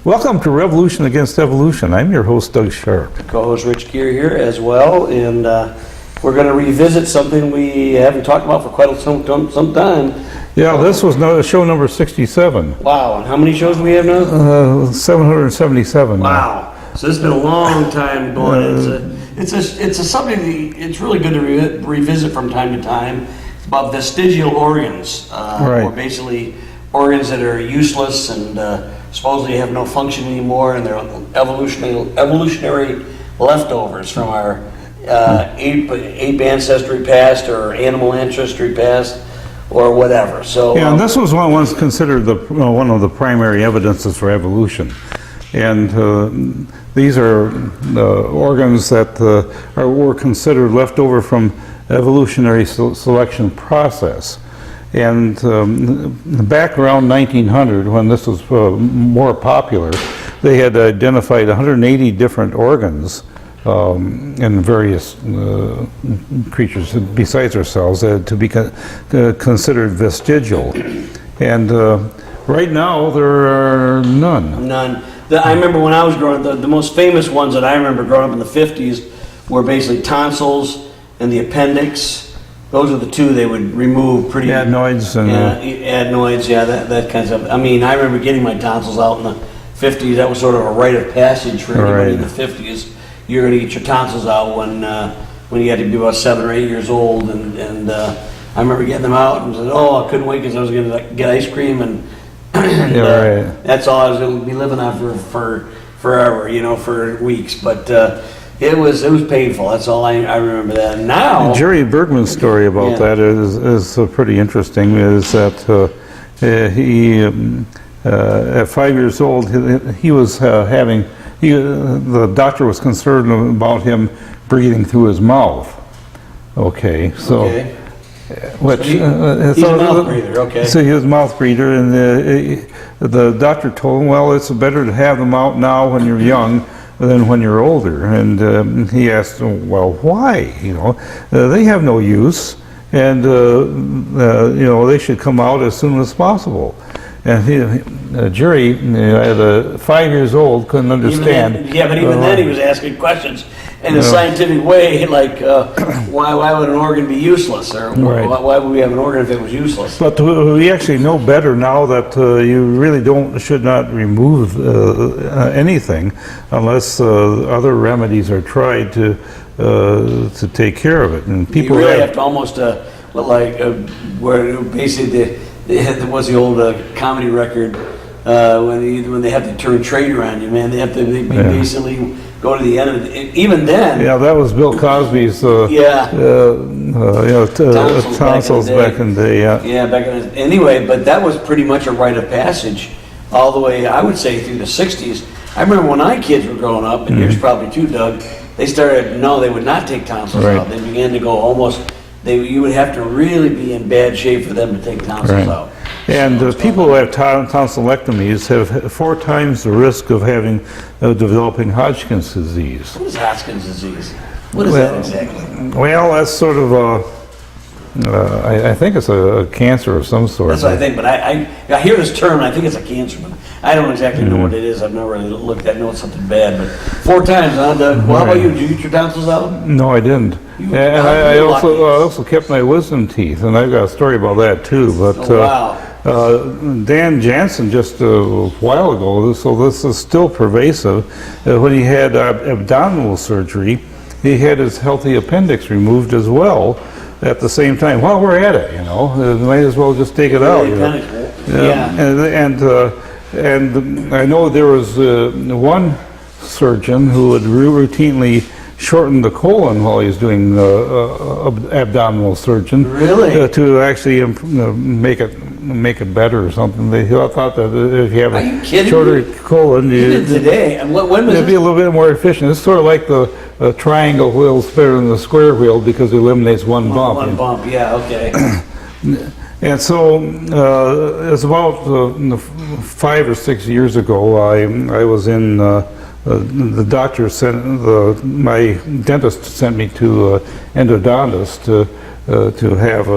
Welcome to Revolution Against Evolution. I'm your host, Doug Sharp. Co-host Rich Gear here as well, and we're going to revisit something we haven't talked about for quite some time. Yeah, this was show number 67. Wow, and how many shows do we have now? 777. Wow, so this has been a long time going. It's a subject it's really good to revisit from time to time. It's about vestigial organs, or basically organs that are useless and supposedly have no function anymore, and they're evolutionary leftovers from our ape ancestry past or animal ancestry past or whatever. So yeah, and this was once considered one of the primary evidences for evolution. And these are organs that were considered left over from evolutionary selection process. And back around 1900, when this was more popular, they had identified 180 different organs in various creatures besides ourselves to be considered vestigial. And right now, there are none. None. I remember when I was growing up, the most famous ones that I remember growing up in the 50s were basically tonsils and the appendix. Those are the two they would remove pretty... Adenoids. And, adenoids, yeah, that kind of stuff. I mean, I remember getting my tonsils out in the 50s. That was sort of a rite of passage for anybody in the 50s. You're going to get your tonsils out when you had to be about 7 or 8 years old. And I remember getting them out and said, oh, I couldn't wait because I was going to get ice cream. And that's all I was going to be living on for forever, for weeks. But... It was painful. That's all I remember that. And now Jerry Bergman's story about that is pretty interesting. Is that he at 5 years old he was the doctor was concerned about him breathing through his mouth. Okay, so. Okay. Which he's a mouth breather. Okay. So he was a mouth breather, and the doctor told him, well, it's better to have them out now when you're young than when you're older. And he asked, well, why? They have no use, and they should come out as soon as possible. And Jerry, at 5 years old, couldn't understand. But even then he was asking questions in a scientific way, like why would an organ be useless, or why would we have an organ if it was useless? But we actually know better now that you really should not remove anything unless other remedies are tried to take care of it. And people you really have to almost where basically what's the old comedy record when they have to turn traitor on you, man. They have to basically go to the end of it. Even then. Yeah, that was Bill Cosby's. Tonsils back in the day. Yeah, back in the, anyway, but that was pretty much a rite of passage all the way, I would say, through the 60s. I remember when our kids were growing up, and yours probably too, Doug. They started. No, they would not take tonsils out. They began to go almost. You would have to really be in bad shape for them to take tonsils out. And people who have tonsillectomies have 4 times the risk of developing Hodgkin's disease. What is Hodgkin's disease? What is that exactly? Well, that's sort of I think it's a cancer of some sort. That's what I think, but I hear this term, and I think it's a cancer, but I don't exactly know what it is. I've never really looked at it. I know it's something bad, but 4 times, huh, Doug? Well, how about you? Did you get your tonsils out? No, I didn't. And I also kept my wisdom teeth, and I've got a story about that too. But Dan Jannsen just a while ago, so this is still pervasive. When he had abdominal surgery, he had his healthy appendix removed as well at the same time. While we're at it, might as well just take it out. And I know there was one surgeon who would routinely shorten the colon while he was doing abdominal surgeon. Really? To actually make it better or something. They thought that if you have a shorter colon, even today, and when was it'd be a little bit more efficient. It's sort of like the triangle wheel's better than the square wheel because it eliminates one bump. One bump, yeah, okay. And so it's about 5 or 6 years ago. I was in. The doctor my dentist sent me to endodontist to have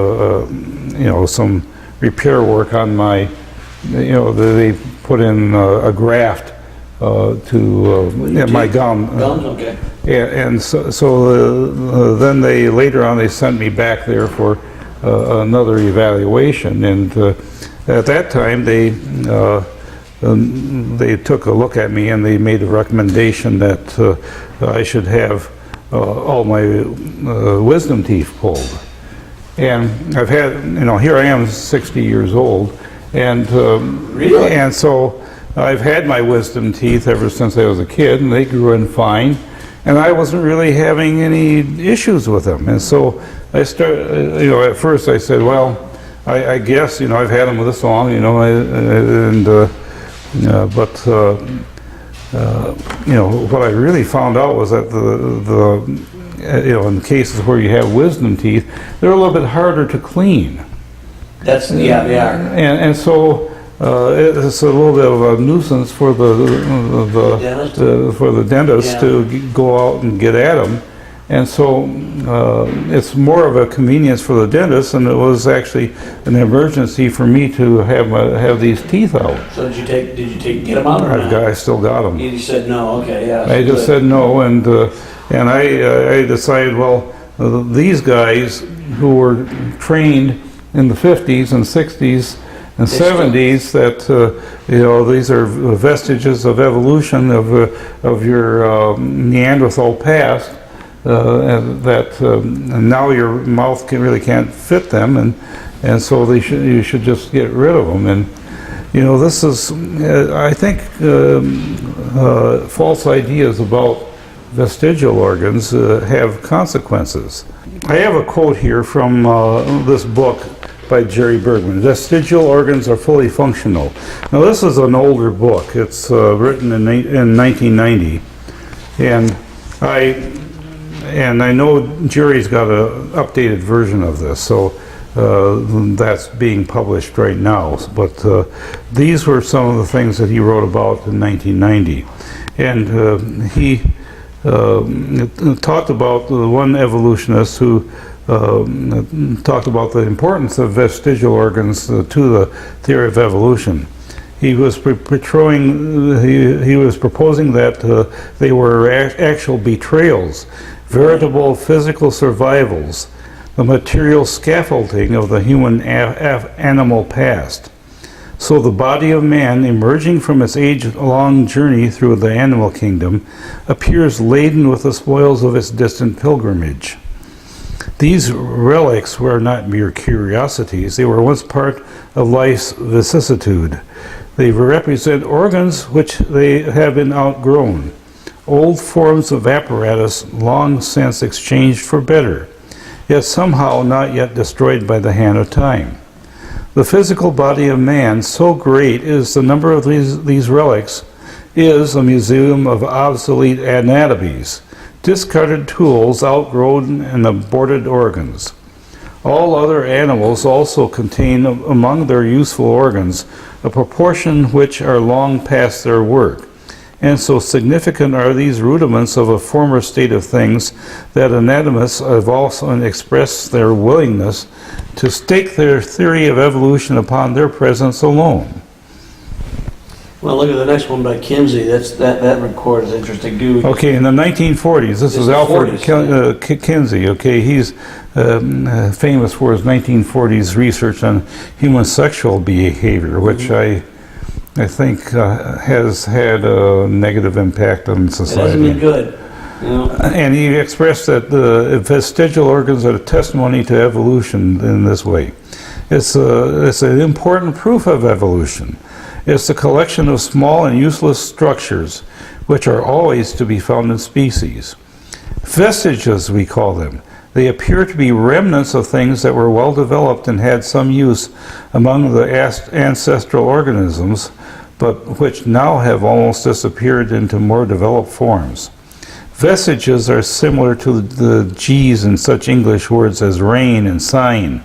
some repair work on my, they put in a graft my gum. Gums, okay. And then later on they sent me back there for another evaluation, and at that time they took a look at me and they made a recommendation that I should have all my wisdom teeth pulled. And I've had, here I am 60 years old, and Really? and so I've had my wisdom teeth ever since I was a kid, and they grew in fine, and I wasn't really having any issues with them. And so I started, at first I said, well, I guess, I've had them this long, what I really found out was that in cases where you have wisdom teeth, they're a little bit harder to clean. That's, yeah, they are. And so it's a little bit of a nuisance for the dentist Yeah. to go out and get at them. And so it's more of a convenience for the dentist, and it was actually an emergency for me to have these teeth out. So did you get them out or not? I still got them. You said no, okay, yeah. I just said no, and I decided, well, these guys who were trained in the 50s and 60s and 70s, that these are vestiges of evolution of your Neanderthal past, and now your mouth really can't fit them, and so you should just get rid of them. And this is, I think, false ideas about vestigial organs have consequences. I have a quote here from this book by Jerry Bergman. Vestigial organs are fully functional. Now this is an older book. It's written in 1990, and I know Jerry's got an updated version of this, so that's being published right now. But these were some of the things that he wrote about in 1990, and he talked about the one evolutionist who talked about the importance of vestigial organs to the theory of evolution. He was he was proposing that they were actual betrayals, veritable physical survivals, the material scaffolding of the human animal past. So the body of man, emerging from its age-long journey through the animal kingdom, appears laden with the spoils of its distant pilgrimage. These relics were not mere curiosities. They were once part of life's vicissitude. They represent organs which they have been outgrown, old forms of apparatus long since exchanged for better, yet somehow not yet destroyed by the hand of time. The physical body of man, so great is the number of these relics, is a museum of obsolete anatomies, discarded tools, outgrown and aborted organs. All other animals also contain among their useful organs a proportion which are long past their work, and so significant are these rudiments of a former state of things that anatomists have also expressed their willingness to stake their theory of evolution upon their presence alone. Well, look at the next one by Kinsey. That record is interesting, dude. Okay, in the 1940s, this is Alfred Kinsey. Okay, he's famous for his 1940s research on human sexual behavior, which I think has had a negative impact on society. It hasn't been good. And he expressed that the vestigial organs are a testimony to evolution in this way. It's an important proof of evolution. It's a collection of small and useless structures which are always to be found in species. Vestiges, we call them. They appear to be remnants of things that were well developed and had some use among the ancestral organisms, but which now have almost disappeared into more developed forms. Vestiges are similar to the G's in such English words as rain and sign.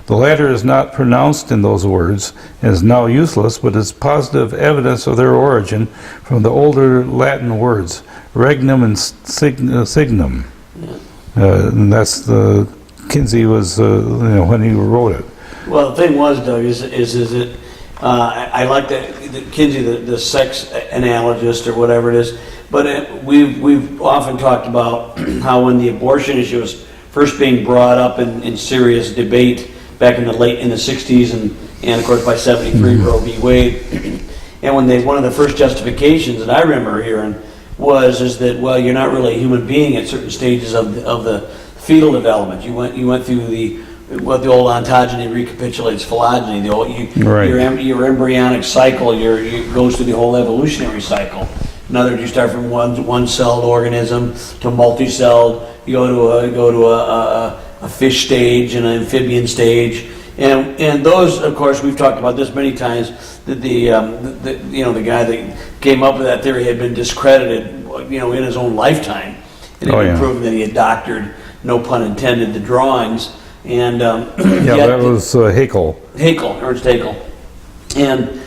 The latter is not pronounced in those words and is now useless, but is positive evidence of their origin from the older Latin words regnum and signum. And that's Kinsey was when he wrote it. Well, the thing was, Doug, is that I like that Kinsey, the sex analogist or whatever it is. But we've often talked about how when the abortion issue was first being brought up in serious debate back in the 60s and of course by 73 Roe v. Wade, and when one of the first justifications that I remember hearing is that, well, you're not really a human being at certain stages of the fetal development. You went through what the old ontogeny recapitulates phylogeny. Your embryonic cycle goes through the whole evolutionary cycle. In other words, you start from one-celled organism to multi-celled. You go to a fish stage and an amphibian stage, and those, of course, we've talked about this many times. That the guy that came up with that theory had been discredited, in his own lifetime. It had been proven that he had doctored, no pun intended, the drawings. And that was Haeckel. Ernst Haeckel, and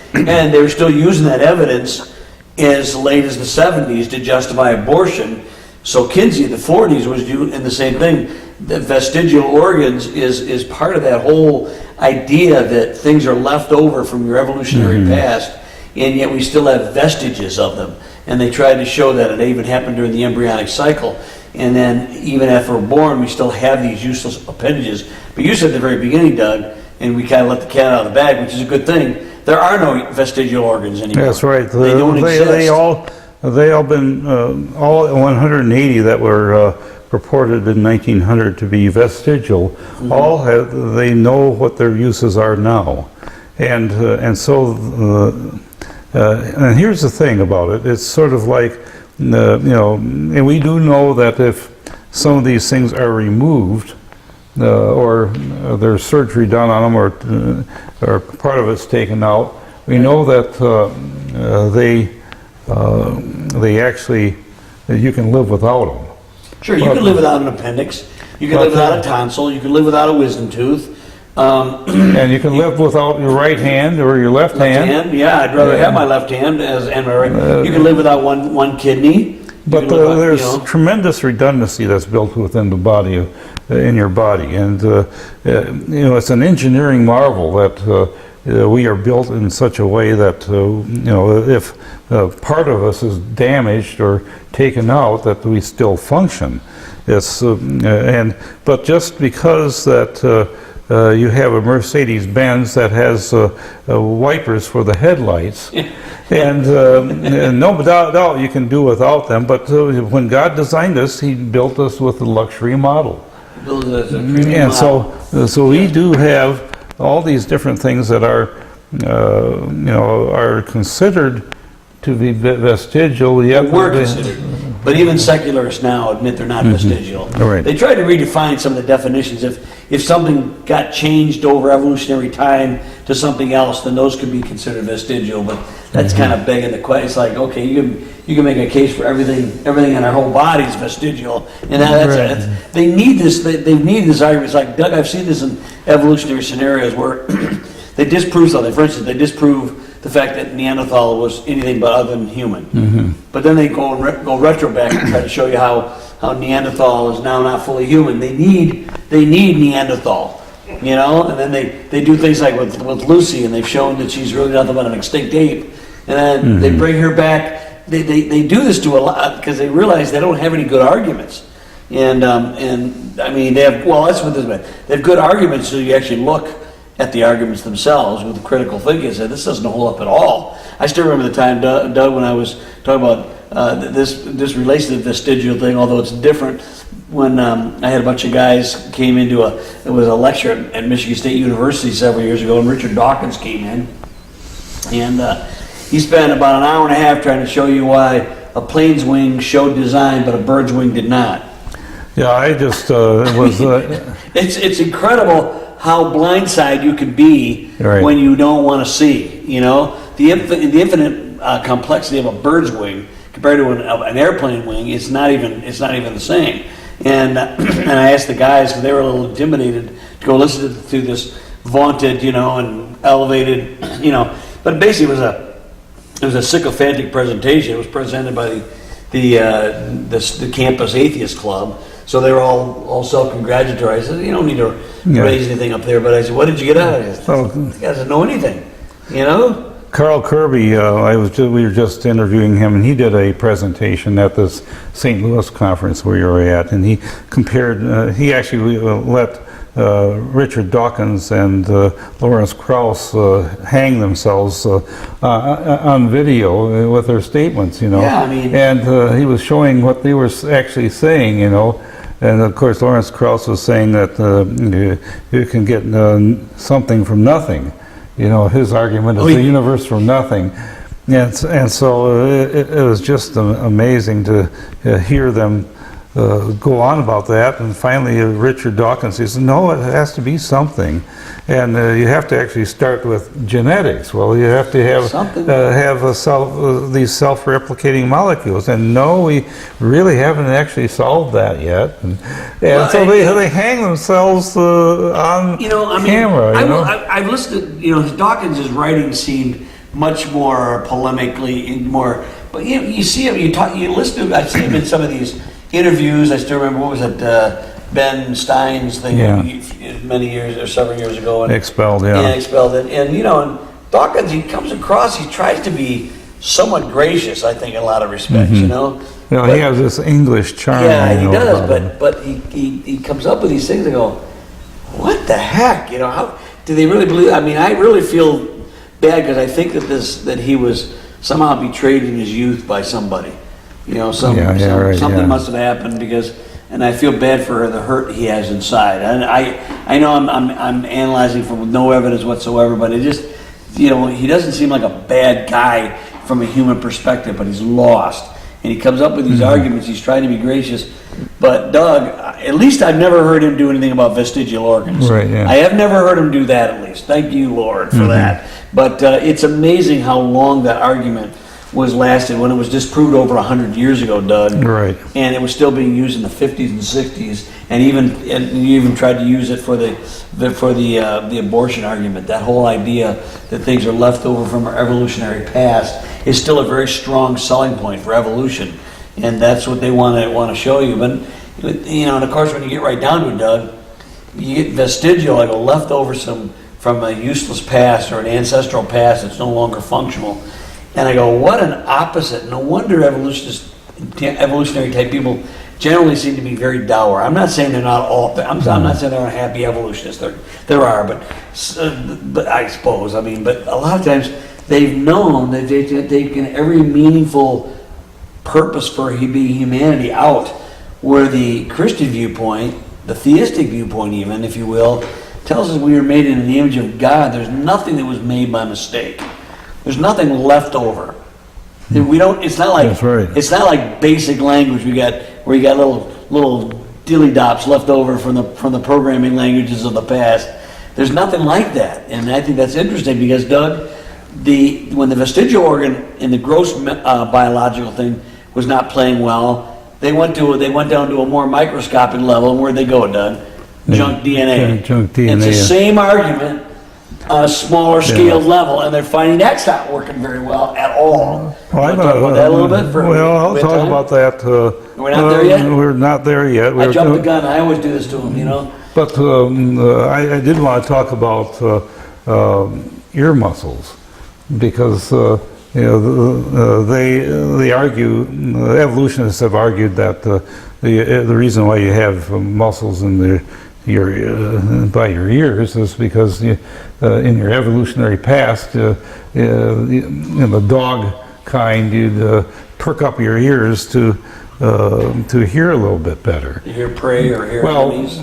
they were still using that evidence as late as the 70s to justify abortion. So Kinsey in the 40s was doing the same thing. The vestigial organs is part of that whole idea that things are left over from your evolutionary past, and yet we still have vestiges of them. And they tried to show that it even happened during the embryonic cycle. And then even after we're born, we still have these useless appendages. But you said at the very beginning, Doug, and we kind of let the cat out of the bag, which is a good thing, there are no vestigial organs anymore. That's right. They don't exist. They all been, all 180 that were purported in 1900 to be vestigial, they know what their uses are now. And so, and here's the thing about it, it's sort of like, and we do know that if some of these things are removed, or there's surgery done on them, or part of it's taken out, we know that they actually, you can live without them. Sure, you can live without an appendix, you can live without a tonsil, you can live without a wisdom tooth. And you can live without your right hand or your left hand. Yeah, I'd rather have my left hand and my right. You can live without one kidney. But there's tremendous redundancy that's built within the body, in your body, and it's an engineering marvel that we are built in such a way that if part of us is damaged or taken out, that we still function. But just because that. You have a Mercedes-Benz that has wipers for the headlights, and no doubt you can do without them, but when God designed us, He built us with a luxury model. And so we do have all these different things that are considered to be vestigial. Yet were considered. But even secularists now admit they're not vestigial. Right. They try to redefine some of the definitions. If something got changed over evolutionary time to something else, then those could be considered vestigial. But that's kind of begging the question. It's like, okay, you can make a case for everything in our whole body is vestigial, and they need this. They need this argument. It's like, Doug, I've seen this in evolutionary scenarios where they disprove something. For instance, they disprove the fact that Neanderthal was anything but other than human. But then they go retro back and try to show you how Neanderthal is now not fully human. They need Neanderthal, and then they do things like with Lucy, and they've shown that she's really nothing but an extinct ape, and then they bring her back. They do this to a lot because they realize they don't have any good arguments, and I mean they have, well, let's put it this way, they have good arguments so you actually look at the arguments themselves with the critical thinking and say, this doesn't hold up at all. I still remember the time, Doug, when I was talking about this relates to the vestigial thing, although it's different. When I had a bunch of guys came into it was a lecture at Michigan State University several years ago, and Richard Dawkins came in, and he spent about an hour and a half trying to show you why a plane's wing showed design, but a bird's wing did not. Yeah, I just was... It's incredible how blindside you can be when you don't want to see. The infinite complexity of a bird's wing compared to an airplane wing is not even the same. And I asked the guys, because they were a little intimidated, to go listen to this vaunted, and elevated, But basically, it was a sycophantic presentation. It was presented by the campus atheist club. So they were all self-congratulatory. I said, you don't need to raise anything up there. But I said, what did you get out of it? The guy doesn't know anything. You know? Carl Kirby, we were just interviewing him, and he did a presentation at this St. Louis conference where you were at, and he compared, he actually let Richard Dawkins and Lawrence Krauss hang themselves on video with their statements, you know. Yeah, I mean, and he was showing what they were actually saying, you know. And of course, Lawrence Krauss was saying that you can get something from nothing. You know, his argument is the universe from nothing. And so it was just amazing to hear them go on about that. And finally, Richard Dawkins says, no, it has to be something. And you have to actually start with genetics. Well, you have to have these self-replicating molecules. And no, we really haven't actually solved that yet. And so they hang themselves on camera. I've listened to, Dawkins' writing seemed much more polemically, but you see him, you listen to him, I see him in some of these interviews. I still remember, what was it, Ben Stein's thing many years or several years ago. And Expelled, yeah. And Expelled. And Dawkins, he comes across, he tries to be somewhat gracious, I think, in a lot of respects, he has this English charm. Yeah, he does, but he comes up with these things and go, what the heck? How do they really believe? I mean, I really feel bad because I think that he was somehow betrayed in his youth by somebody. Something must have happened and I feel bad for the hurt he has inside. And I know I'm analyzing from no evidence whatsoever, but it just, he doesn't seem like a bad guy from a human perspective, but he's lost. And he comes up with these arguments. He's trying to be gracious. But Doug, at least I've never heard him do anything about vestigial organs. Right, yeah. I have never heard him do that, at least. Thank you, Lord, for that. But it's amazing how long that argument was lasted when it was disproved over 100 years ago, Doug. Right. And it was still being used in the 50s and 60s, and you even tried to use it for the abortion argument. That whole idea that things are left over from our evolutionary past is still a very strong selling point for evolution, and that's what they want to show you. But and of course, when you get right down to it, Doug, you get vestigial, like a leftover from a useless past or an ancestral past that's no longer functional. And I go, what an opposite. No wonder evolutionary type people generally seem to be very dour. I'm not saying they're not all, I'm not saying they're happy evolutionists. There are, but I suppose, but a lot of times they've known that they've taken every meaningful purpose for humanity out, where the Christian viewpoint, the theistic viewpoint even, if you will, tells us we were made in the image of God. There's nothing that was made by mistake. There's nothing left over. We don't. It's not like That's right. It's not like basic language where you got little dilly dops left over from the programming languages of the past. There's nothing like that, and I think that's interesting because Doug, when the vestigial organ in the gross biological thing was not playing well, they went down to a more microscopic level, and where'd they go, Doug? Junk DNA. Junk DNA. It's the same argument. A smaller scaled level, and they're finding that's not working very well at all. Well, talk about that a little bit? I'll talk about that. We're not there yet? We're not there yet. I jumped the gun. I always do this to them, But I did want to talk about ear muscles because they argue, evolutionists have argued that the reason why you have muscles in by your ears is because in your evolutionary past, in the dog kind, you'd perk up your ears to hear a little bit better. To hear prey or hear enemies?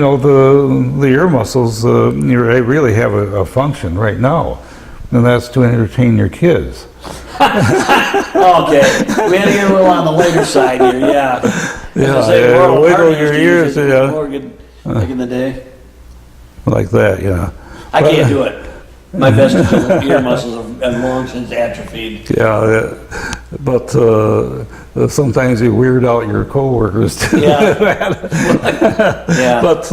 Well, the ear muscles they really have a function right now, and that's to entertain your kids. Okay, we had to get a little on the later side here, yeah. Wiggle your ears, Back in the day? Like that, yeah. I can't do it. My vestigial ear muscles have long since atrophied. Yeah, but sometimes you weird out your coworkers too. Yeah. Yeah. But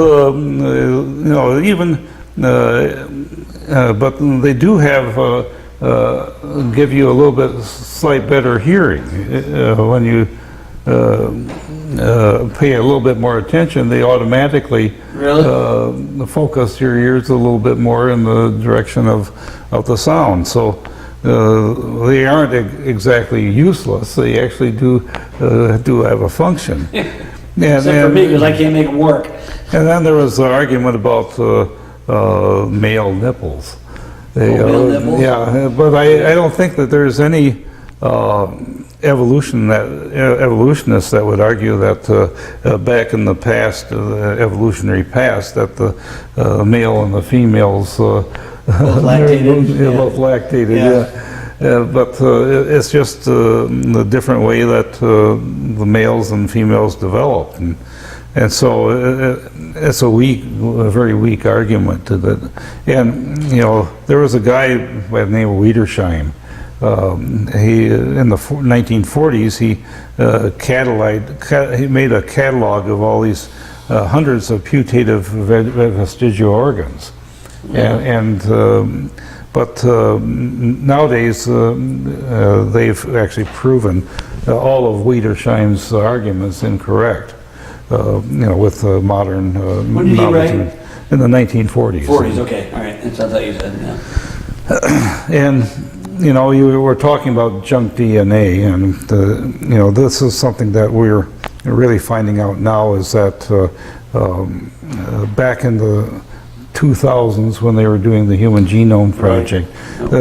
but they do have give you a little bit slight better hearing when you pay a little bit more attention, they automatically focus your ears a little bit more in the direction of the sound. So they aren't exactly useless. They actually do have a function. Except for me, because I can't make them work. And then there was the argument about male nipples. Male nipples? Yeah, but I don't think that there's any evolutionists that would argue that back in the past, the evolutionary past, that the male and the females both lactated. both lactated. But it's just the different way that the males and females developed, and so it's a very weak argument to that. And there was a guy by the name of Wiedersheim. He in the 1940s he he made a catalog of all these hundreds of putative vestigial organs, but nowadays they've actually proven all of Wiedersheim's arguments incorrect. With modern when did he write? In the 1940s. 40s, okay, all right. That's what I thought you said. Yeah. And you were talking about junk DNA, and this is something that we're really finding out now, is that back in the 2000s, when they were doing the Human Genome Project,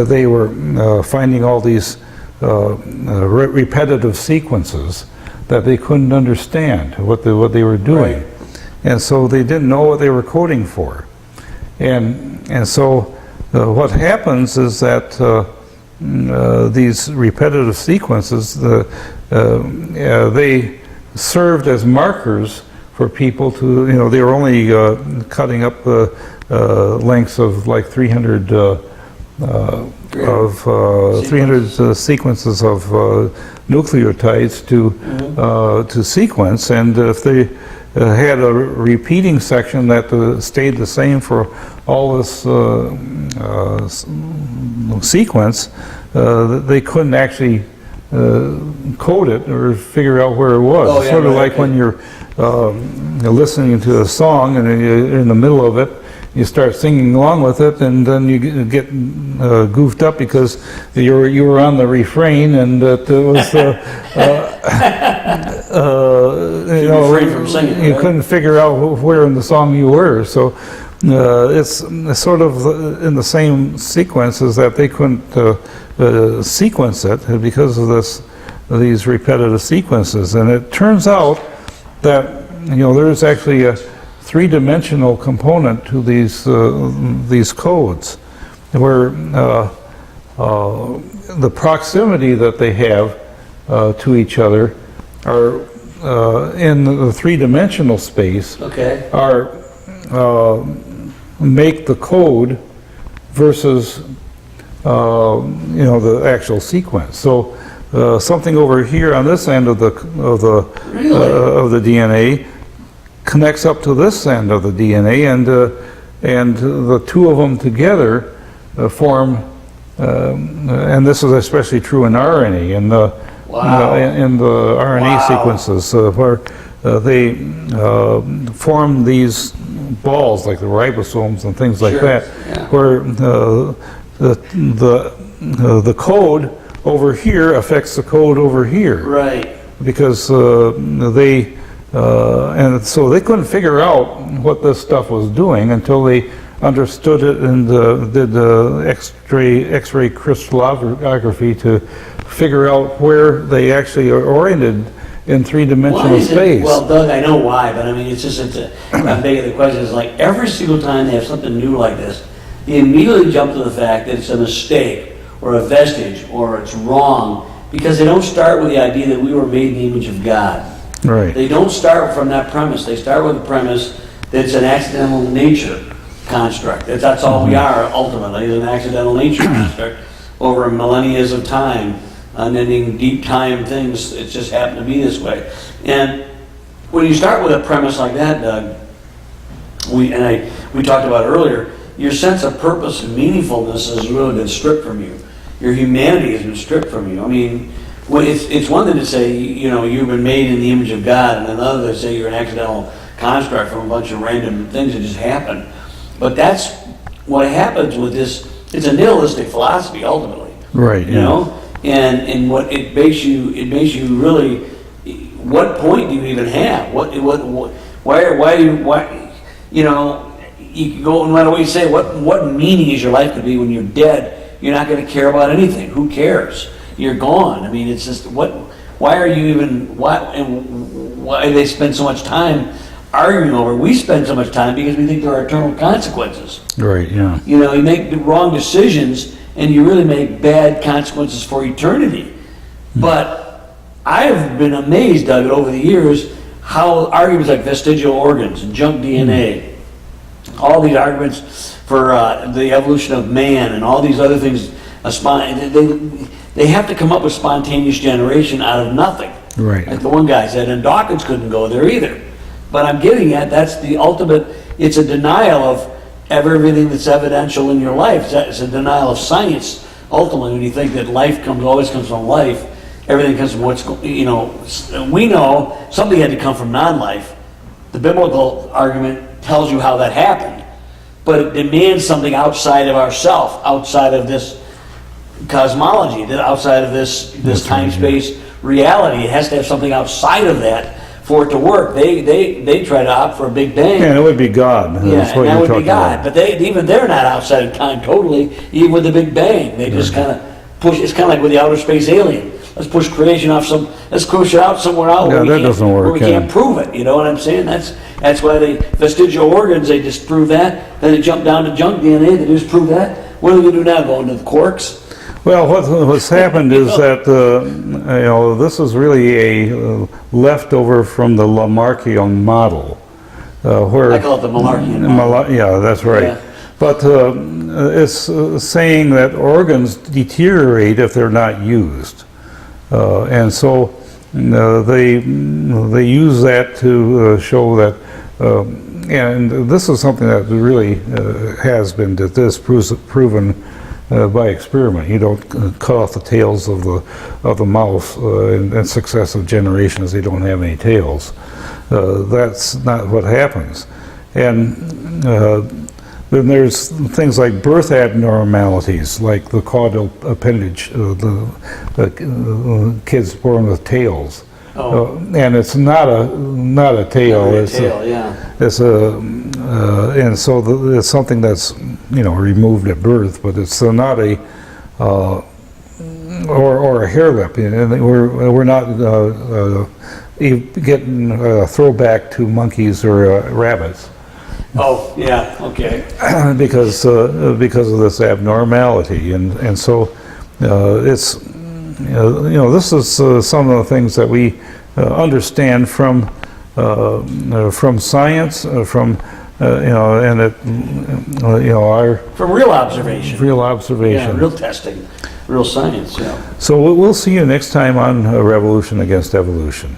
they were finding all these repetitive sequences that they couldn't understand what they were doing, and so they didn't know what they were coding for, and so what happens is that these repetitive sequences, they served as markers for people to, they were only cutting up lengths of like 300 sequences of nucleotides to sequence, and if they had a repeating section that stayed the same for all this sequence, they couldn't actually code it or figure out where it was. Oh, yeah, sort of like when you're listening to a song and you're in the middle of it, you start singing along with it, and then you get goofed up because you were on the refrain, and it was refrain from singing, you right? couldn't figure out where in the song you were. So it's sort of in the same sequence as that they couldn't sequence it because of these repetitive sequences, and it turns out that there's actually a three-dimensional component to these codes, where the proximity that they have to each other are in the three-dimensional space are make the code versus the actual sequence. So something over here on this end of the DNA connects up to this end of the DNA, and the two of them together form, and this is especially true in RNA, in the RNA sequences, where they form these balls like the ribosomes and things like that, where the code over here affects the code over here, because and so they couldn't figure out what this stuff was doing until they understood it and did X-ray crystallography to figure out where they actually are oriented in three-dimensional space. Well, Doug, I know why, but I mean, it's I'm begging the question is, like, every single time they have something new like this, they immediately jump to the fact that it's a mistake or a vestige or it's wrong, because they don't start with the idea that we were made in the image of God. Right. They don't start from that premise. They start with the premise that it's an accidental nature construct. That's all we are, ultimately, is an accidental nature construct over millennia of time, unending deep time things. It just happened to be this way. And when you start with a premise like that, Doug, we talked about earlier, your sense of purpose and meaningfulness has really been stripped from you. Your humanity has been stripped from you. I mean, well, it's one thing to say, you know, you've been made in the image of God, and another to say you're an accidental construct from a bunch of random things that just happen. But that's what happens with this. It's a nihilistic philosophy ultimately. Right. You know, and what it makes you really. What point do you even have? Why you know, you can go no matter what you say. What meaning is your life going to be when you're dead? You're not going to care about anything. Who cares? You're gone. I mean, it's just why are you even why they spend so much time arguing over? We spend so much time because we think there are eternal consequences. Right. Yeah. You know, you make the wrong decisions and you really make bad consequences for eternity. But I've been amazed, Doug, over the years, how arguments like vestigial organs and junk DNA, all these arguments for the evolution of man and all these other things, they have to come up with spontaneous generation out of nothing. Right. Like the one guy said, and Dawkins couldn't go there either. But I'm getting at, that's the ultimate, it's a denial of everything that's evidential in your life. It's a denial of science, ultimately, when you think that life always comes from life. Everything comes from what's, you know, we know something had to come from non-life. The biblical argument tells you how that happened, but it demands something outside of ourself, outside of this cosmology, outside of this time-space reality. It has to have something outside of that for it to work. They try to opt for a Big Bang. Yeah, and it would be God. Yeah, and that would be God. But even they're not outside of time totally, even with the Big Bang. They just kind of push, it's kind of like with the outer space alien. Let's push creation off let's push it out somewhere else where we can't prove it. You know what I'm saying? That's why they vestigial organs, they disprove that. Then they jump down to junk DNA, they disprove that. What are they going to do now? Go into the quarks? Well, what's happened is that you know, this is really a leftover from the Lamarckian model, where I call it the Malarkian model. Yeah, that's right. Yeah. But it's saying that organs deteriorate if they're not used. And so they use that to show that, and this is something that really has been proven by experiment. You don't cut off the tails of the mouse in successive generations. They don't have any tails. That's not what happens. And then there's things like birth abnormalities, like the caudal appendage, the kids born with tails. And it's not a tail. It's a tail, yeah. It's and so it's something that's, you know, removed at birth, but it's not a or a hair lip. And we're not getting a throwback to monkeys or rabbits. Oh, yeah, okay. because of this abnormality, and so it's you know, this is some of the things that we understand from science, from you know, and it you know, our from real observation, yeah, real testing, real science. Yeah. So we'll see you next time on Revolution Against Evolution.